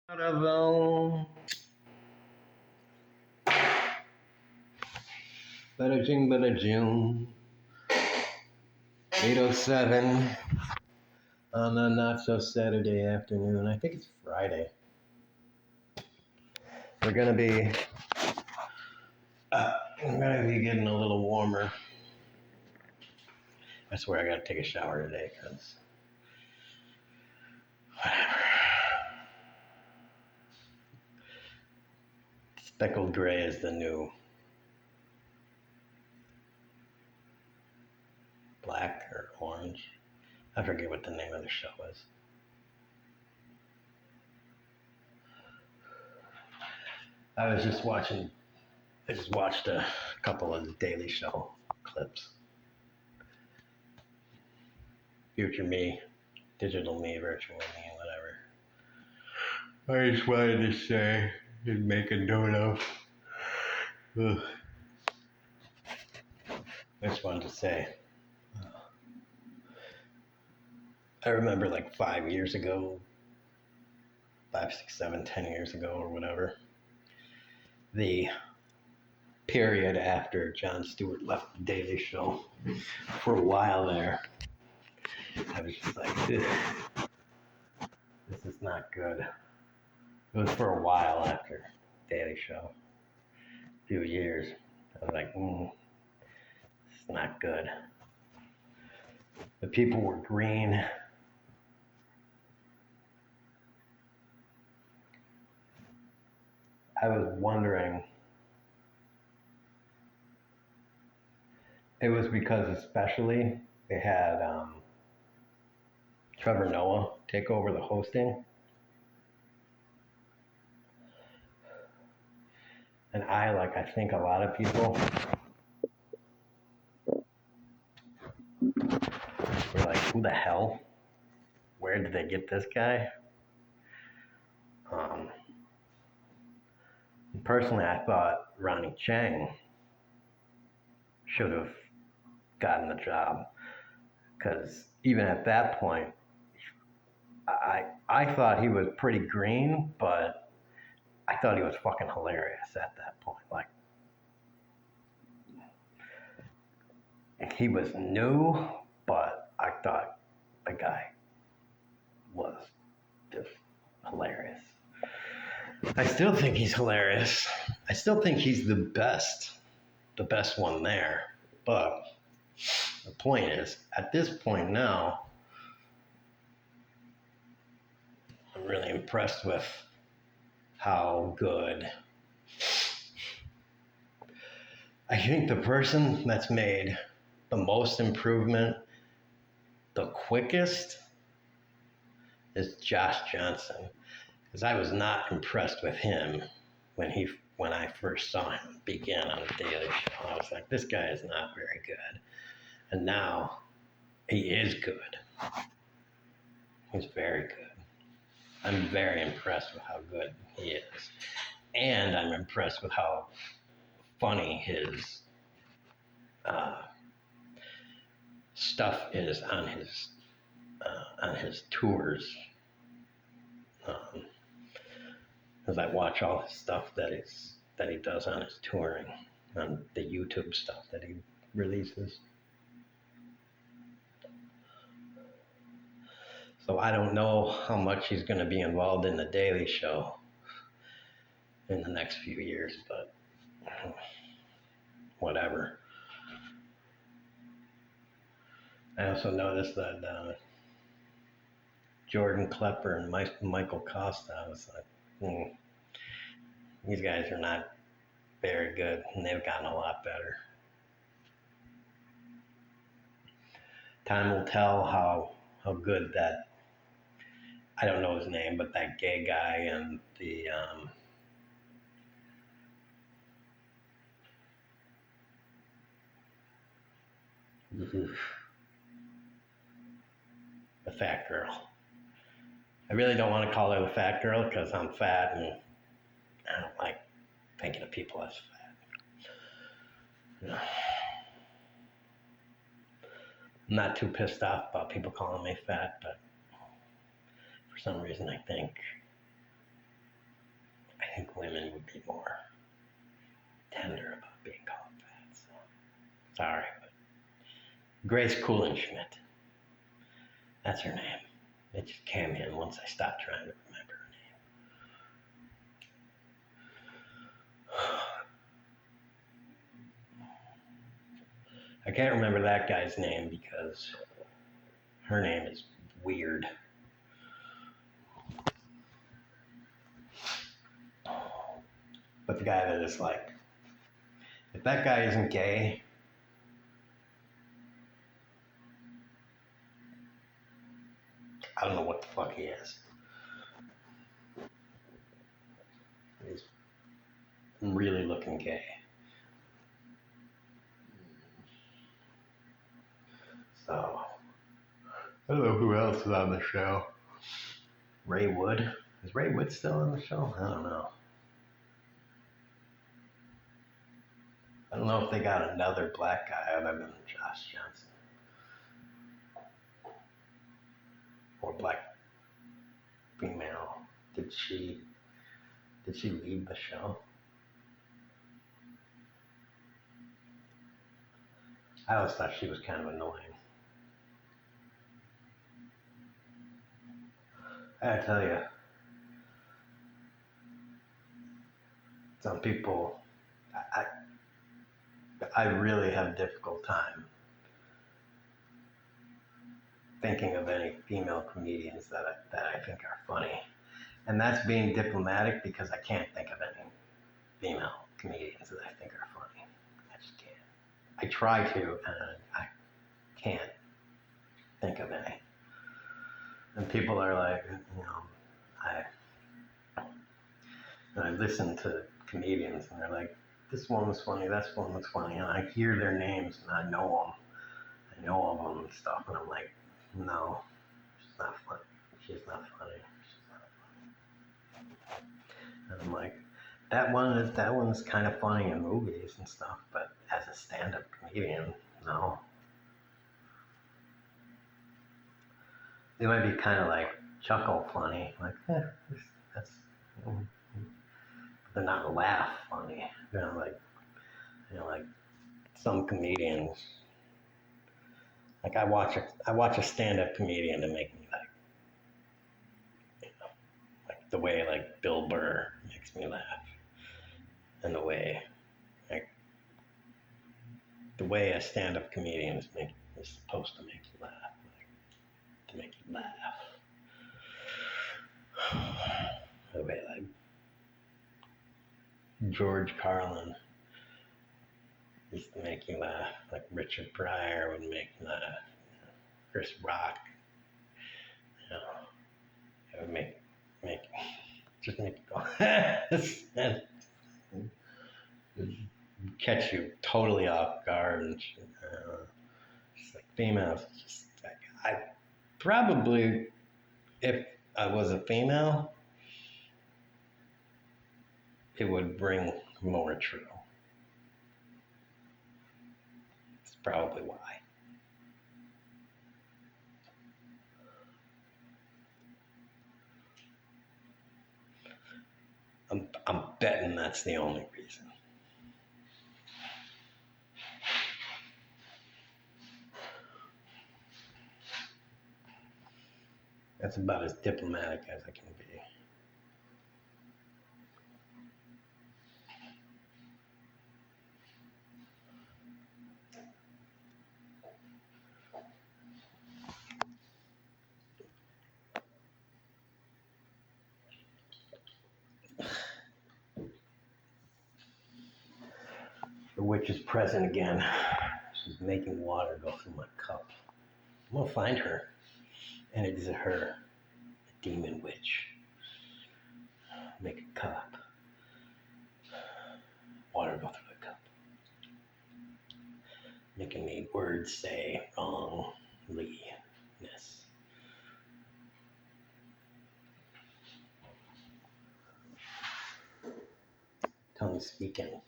Bada jing, bada jing. 8:07 on a not so Saturday afternoon. I think it's Friday. We're gonna be getting a little warmer. I swear I gotta take a shower today because whatever. Speckled gray is the new black or orange. I forget what the name of the show is. I just watched a couple of the Daily Show clips. Future me, digital me, virtual me, whatever. I just wanted to say and make a note of. I just wanted to say. I remember like 5 years ago, 5, 6, 7, 10 years ago or whatever, the period after Jon Stewart left the Daily Show for a while there, I was just like, this is not good. It was for a while after Daily Show, a few years. I was like, it's not good. The people were green. I was wondering, it was because especially they had Trevor Noah take over the hosting. And I think a lot of people were like, who the hell? Where did they get this guy? Personally, I thought Ronnie Chang should have gotten the job because even at that point, I thought he was pretty green, but I thought he was fucking hilarious at that point. Like, he was new, but I thought the guy was just hilarious. I still think he's hilarious. I still think he's the best one there. But the point is, at this point now, I'm really impressed with how good. I think the person that's made the most improvement the quickest is Josh Johnson. Because I was not impressed with him when I first saw him begin on the Daily Show. I was like, this guy is not very good. And now he is good. He's very good. I'm very impressed with how good he is. And I'm impressed with how funny his stuff is on his tours. As I watch all his stuff that he does on his touring, on the YouTube stuff that he releases. So I don't know how much he's going to be involved in the Daily Show in the next few years, but whatever. I also noticed that Jordan Klepper and Michael Costa, I was like, these guys are not very good, and they've gotten a lot better. Time will tell how good that, I don't know his name, but that gay guy and the fat girl. I really don't want to call her the fat girl because I'm fat and I don't like thinking of people as fat. I'm not too pissed off about people calling me fat, but for some reason I think think women would be more tender about being called fat. So sorry, but Grace Schmidt. That's her name. It just came in once I stopped trying to remember her name. I can't remember that guy's name because her name is weird. But the guy that is like, if that guy isn't gay, I don't know what the fuck he is. He's really looking gay. So, I don't know who else is on the show. Ray Wood. Is Ray Wood still on the show? I don't know. I don't know if they got another black guy other than Josh Johnson. Or black female. Did she leave the show? I always thought she was kind of annoying. I gotta tell you, some people, I really have a difficult time thinking of any female comedians that I think are funny. And that's being diplomatic because I can't think of any female comedians that I think are funny. I just can't. I try to, and I can't think of any. And people are like, I listen to comedians and they're like, this one was funny, this one was funny, and I hear their names and I know them. I know of them and stuff, and I'm like, no, she's not funny. She's not funny. She's not funny. And I'm like, that one's kind of funny in movies and stuff, but as a stand-up comedian, no. They might be kind of like chuckle funny, like, that's. They're not laugh funny. Like some comedians. Like I watch a stand-up comedian to make me like, like the way like Bill Burr makes me laugh, and the way a stand-up comedian is supposed to make you laugh, like, to make you laugh. The way like George Carlin used to make you laugh, like Richard Pryor would make you laugh, Chris Rock, it would make just make you go catch you totally off guard and just like females. Just like I probably, if I was a female, it would bring more true. It's probably why. I'm betting that's the only reason. That's about as diplomatic as I can be. The witch is present again. She's making water go through my cup. I'm gonna find her, and it is her, the demon witch. Make a cup. Water go through the cup. Making me words say wrongly-ness. Tongue speaking.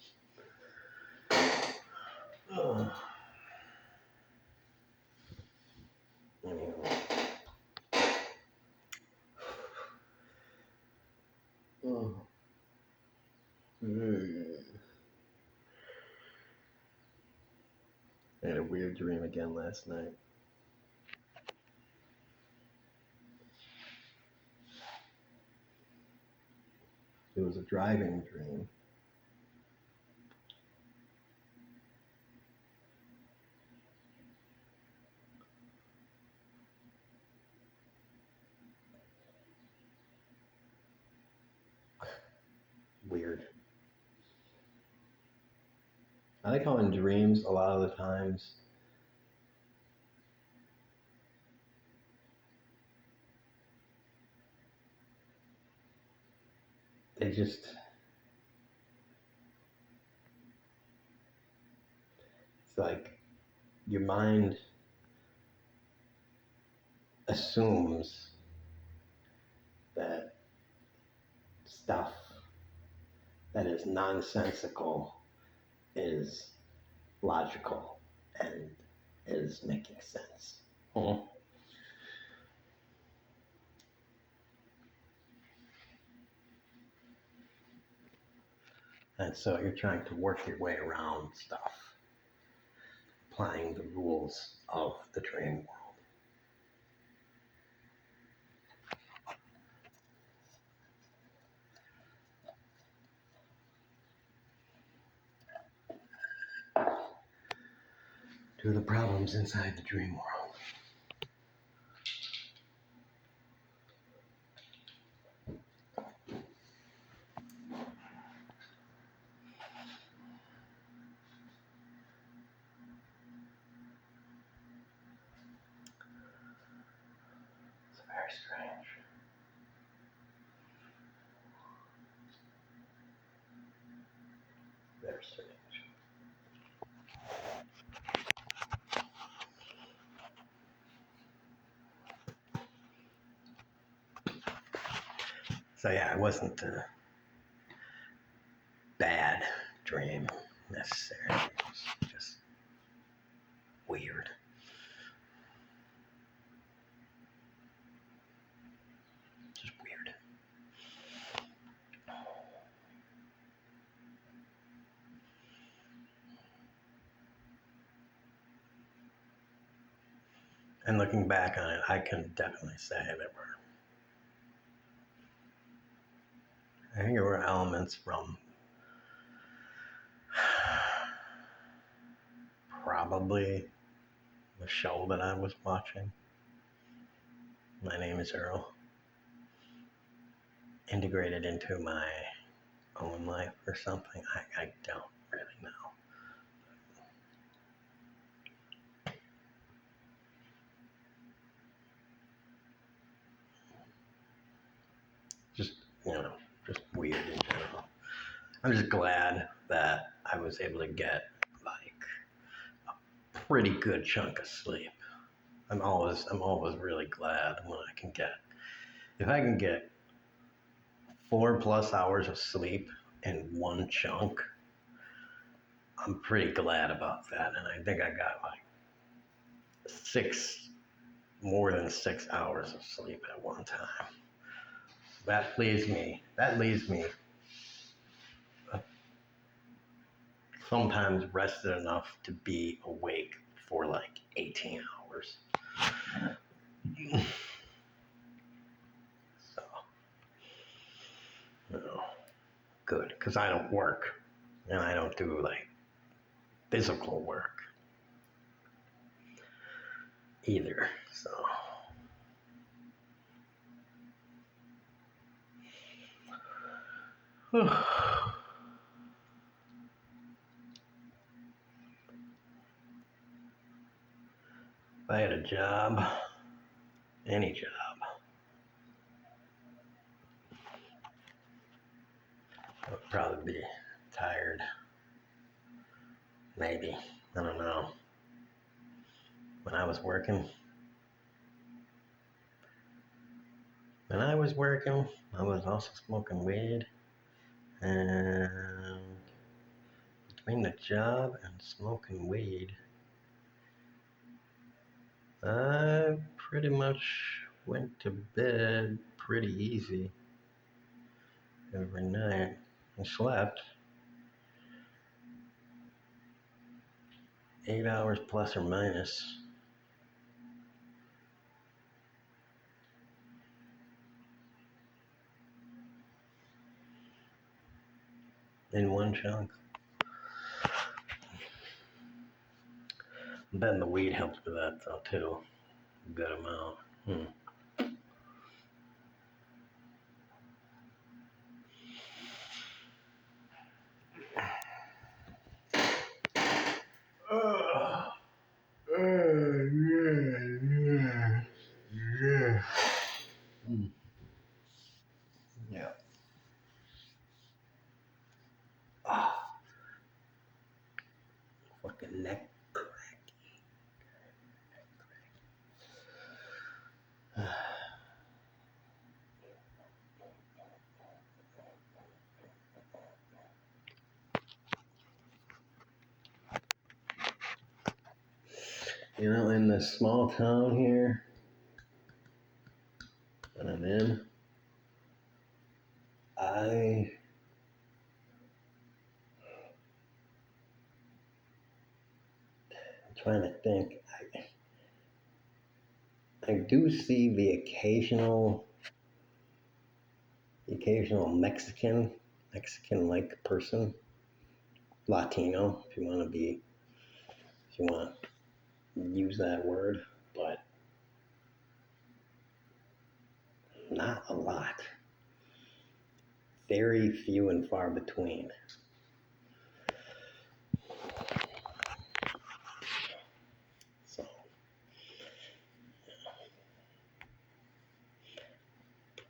Anyway. I had a weird dream again last night. It was a driving dream. Weird. I like how in dreams, a lot of the times, they just, it's like your mind assumes that stuff that is nonsensical is logical and is making sense. Hmm. And so you're trying to work your way around stuff, applying the rules of the dream world. To the problems inside the dream world. It's very strange. Very strange. So yeah, it wasn't a bad dream necessarily. It was just weird. Just weird. And looking back on it, I can definitely say I think there were elements from probably the show that I was watching. My Name is Earl. Integrated into my own life or something. I don't really know. Just, just weird in general. I'm just glad that I was able to get like a pretty good chunk of sleep. I'm always really glad when I can get, if I can get 4+ hours of sleep in one chunk, I'm pretty glad about that. And I think I got like more than 6 hours of sleep at one time. That leaves me sometimes rested enough to be awake for like 18 hours. So, good, because I don't work and I don't do like physical work either. So, if I had a job, any job, I would probably be tired. Maybe. I don't know. When I was working, I was also smoking weed. And between the job and smoking weed, I pretty much went to bed pretty easy every night. I slept 8 hours plus or minus. In one chunk. Then the weed helps with that though too. A good amount. Yeah. Fucking neck crack. You know, in this small town here that I'm in, I'm trying to think. I do see the occasional Mexican-like person, Latino, if you want to use that word, but not a lot. Very few and far between. So,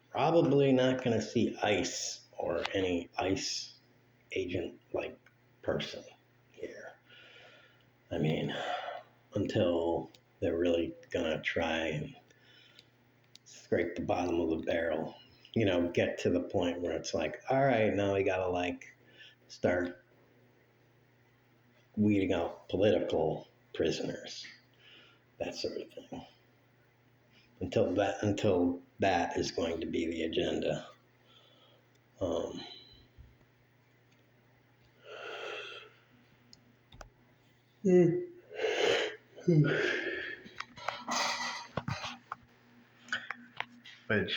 probably not going to see ICE or any ICE agent-like person here. I mean, until they're really going to try and scrape the bottom of the barrel. You know, get to the point where it's like, all right, now we got to start weeding out political prisoners, that sort of thing. Until that is going to be the agenda. Which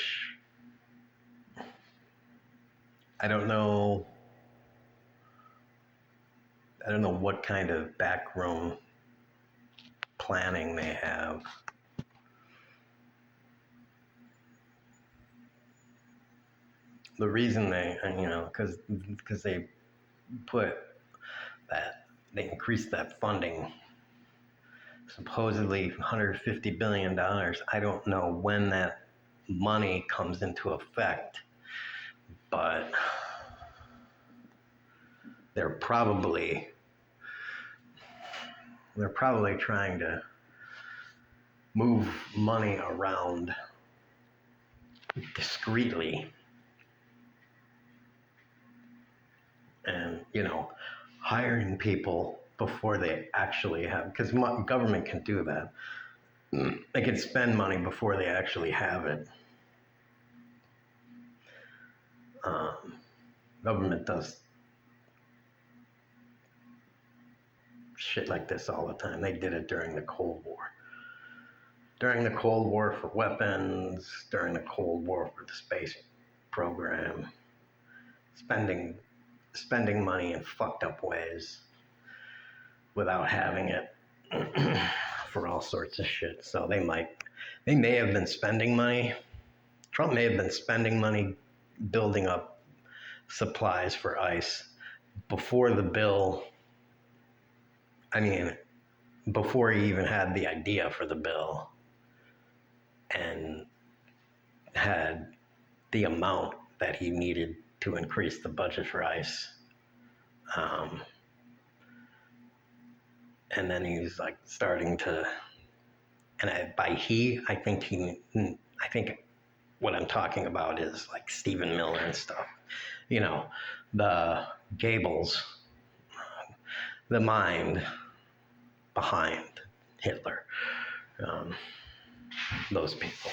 I don't know what kind of backroom planning they have. The reason because they increased that funding, supposedly $150 billion. I don't know when that money comes into effect, but they're probably trying to move money around discreetly and, hiring people before they actually have, because government can do that. They can spend money before they actually have it. Government does shit like this all the time. They did it during the Cold War. During the Cold War for weapons, during the Cold War for the space program, spending money in fucked up ways without having it for all sorts of shit. So they may have been spending money. Trump may have been spending money building up supplies for ICE before the bill. Before he even had the idea for the bill and had the amount that he needed to increase the budget for ICE. And then he's starting to, and I think what I'm talking about is Stephen Miller and stuff. The Goebbels, the mind behind Hitler, those people.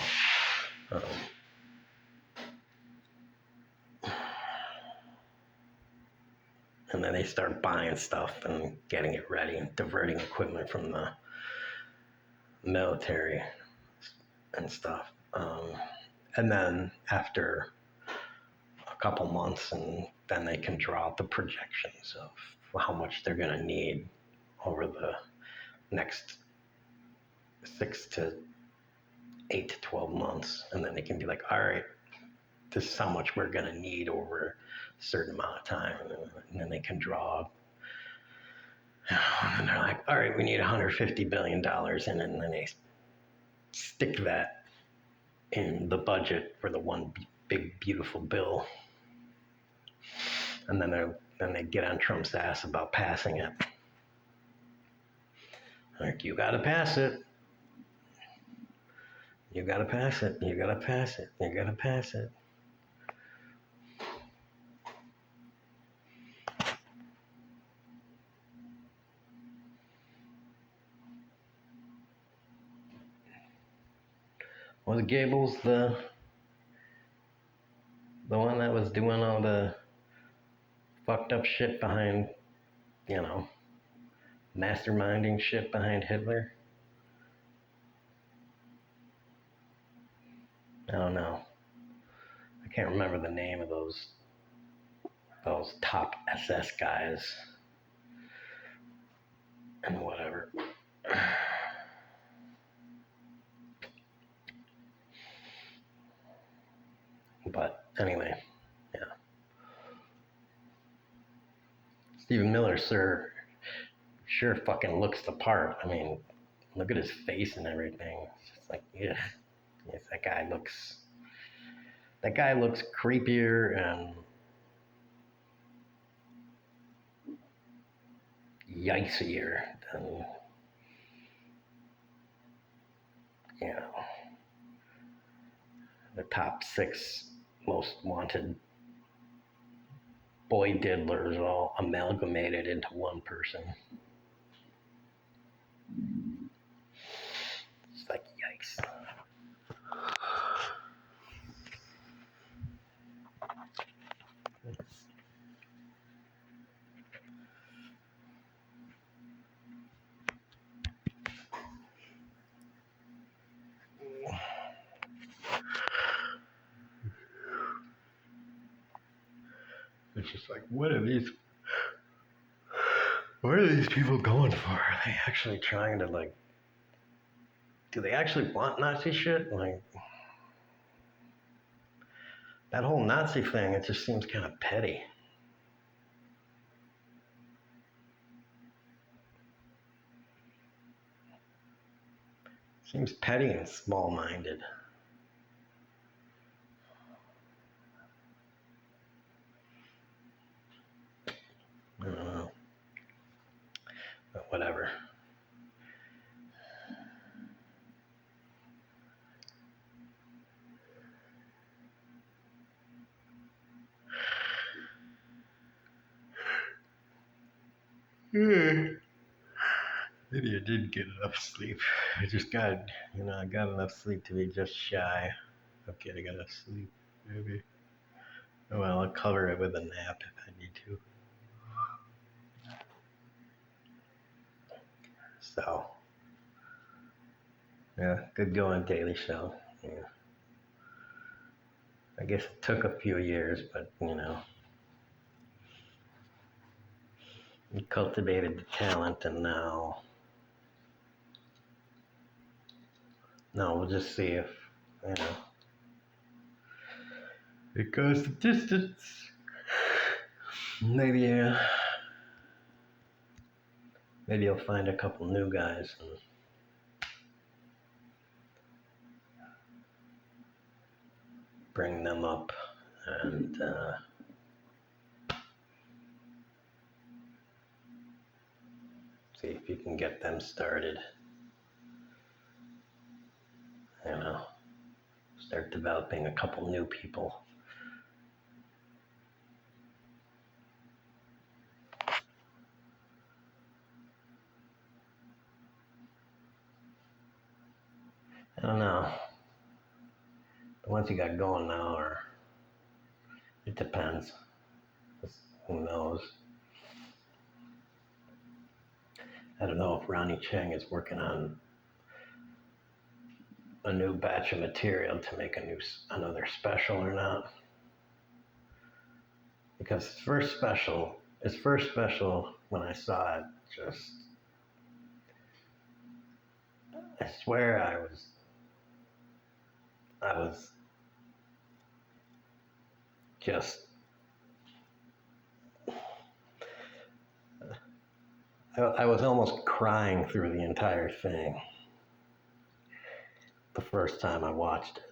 And then they start buying stuff and getting it ready and diverting equipment from the military and stuff. And then after a couple months, and then they can draw out the projections of how much they're going to need over the next 6 to 8 to 12 months. And then they can be like, all right, this is how much we're going to need over a certain amount of time. And then they can draw. And they're like, all right, we need $150 billion. And then they stick that in the budget for the one big, beautiful bill. And then they get on Trump's ass about passing it. Like, you got to pass it. You got to pass it. You got to pass it. You got to pass it. Was Gables the one that was doing all the fucked up shit behind, masterminding shit behind Hitler? I don't know. I can't remember the name of those top SS guys and whatever. But anyway, yeah. Stephen Miller, sure fucking looks the part. I mean, look at his face and everything. It's just like, yeah, yes, that guy looks creepier and yicier than, the top 6 most wanted boy diddlers all amalgamated into one person. It's like, yikes. It's just like, what are these people going for? Are they actually trying to, like, do they actually want Nazi shit? Like, that whole Nazi thing, it just seems kind of petty. Seems petty and small-minded. I don't know. But whatever. Maybe I did get enough sleep. I got enough sleep to be just shy. Okay, I got enough sleep. Maybe. Oh, well, I'll cover it with a nap if I need to. So, yeah, good going, Daily Show. Yeah. I guess it took a few years, but, you cultivated the talent, and now we'll just see if, it goes the distance. Maybe you'll find a couple new guys and bring them up and see if you can get them started. Start developing a couple new people. I don't know. The ones you got going now it depends. Who knows? I don't know if Ronnie Chang is working on a new batch of material to make another special or not. Because his first special when I saw it, just I swear I was just I was almost crying through the entire thing the first time I watched it.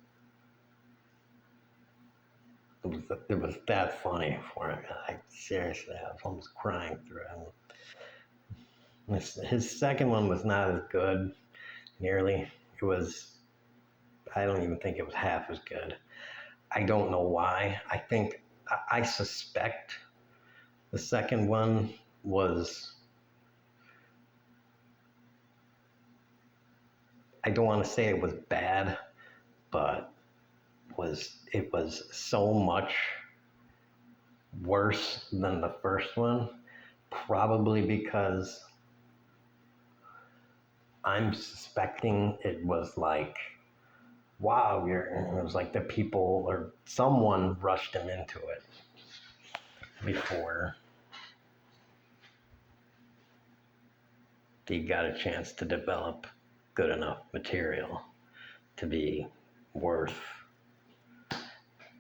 It was that funny for me. I seriously, I was almost crying through it. His second one was not as good, nearly. It was, I don't even think it was half as good. I don't know why. I suspect the second one was, I don't want to say it was bad, but it was so much worse than the first one, probably because I'm suspecting it was like, wow, it was like the people or someone rushed him into it before he got a chance to develop good enough material to be worth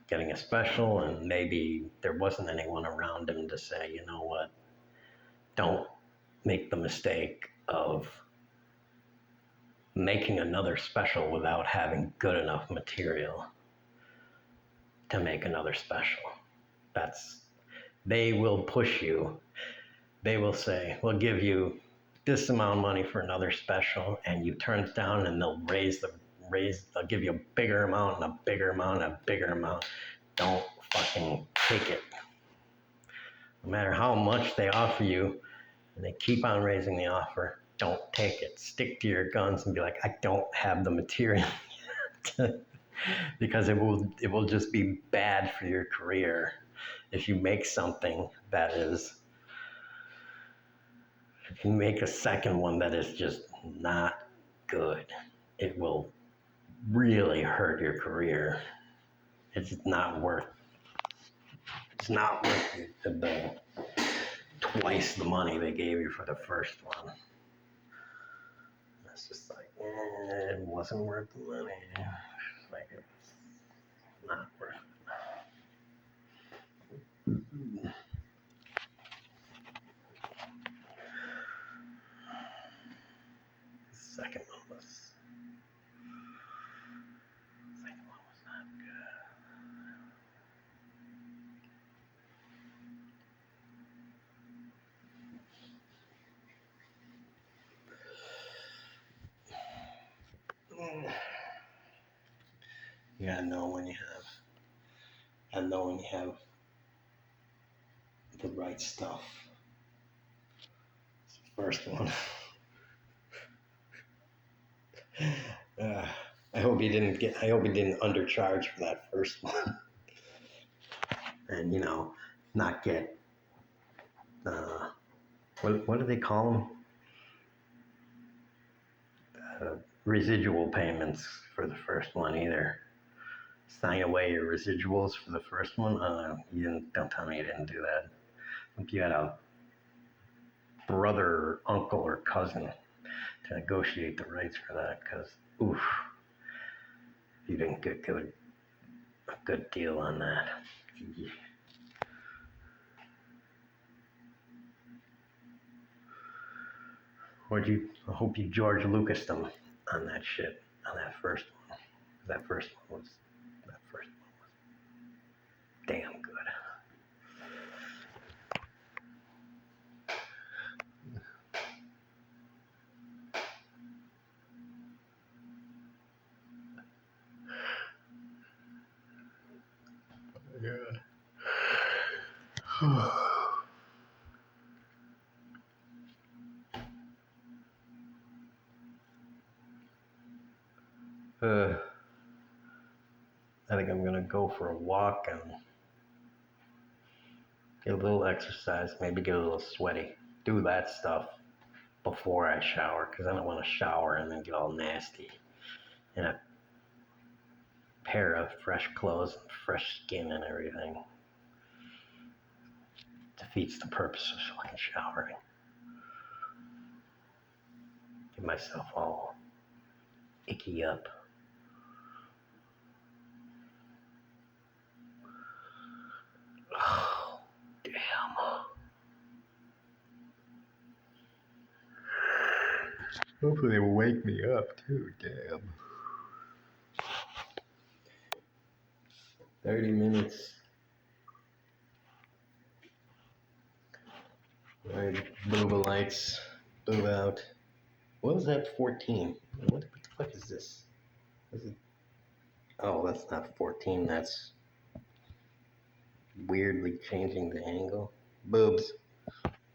getting a special, and maybe there wasn't anyone around him to say, you know what, don't make the mistake of making another special without having good enough material to make another special. They will push you. They will say, we'll give you this amount of money for another special, and you turn it down, and they'll they'll give you a bigger amount and a bigger amount and a bigger amount. Don't fucking take it. No matter how much they offer you, and they keep on raising the offer, don't take it. Stick to your guns and be like, I don't have the material because it will just be bad for your career if you make something that is, if you make a second one that is just not good, it will really hurt your career. It's not worth the twice the money they gave you for the first one. It's just like, it wasn't worth the money. Like, it's not worth it. The second one was not good. You gotta know when you have the right stuff. It's the first one. I hope he didn't undercharge for that first one, and not get what do they call them? Residual payments for the first one either. Sign away your residuals for the first one. Don't tell me you didn't do that. If you had a brother, uncle, or cousin to negotiate the rights for that, because oof, you didn't get a good deal on that. I hope you George Lucas them on that shit, on that first one. That first one was damn good. Yeah. I think I'm gonna go for a walk and get a little exercise, maybe get a little sweaty. Do that stuff. before I shower, because I don't want to shower and then get all nasty. And a pair of fresh clothes and fresh skin and everything defeats the purpose of fucking showering. Get myself all icky up. Oh, damn. Hopefully they will wake me up too, damn. 30 minutes. Alright, booba lights. Boob out. What was that 14? What the fuck is this? Is it? Oh, that's not 14. That's weirdly changing the angle. Boobs.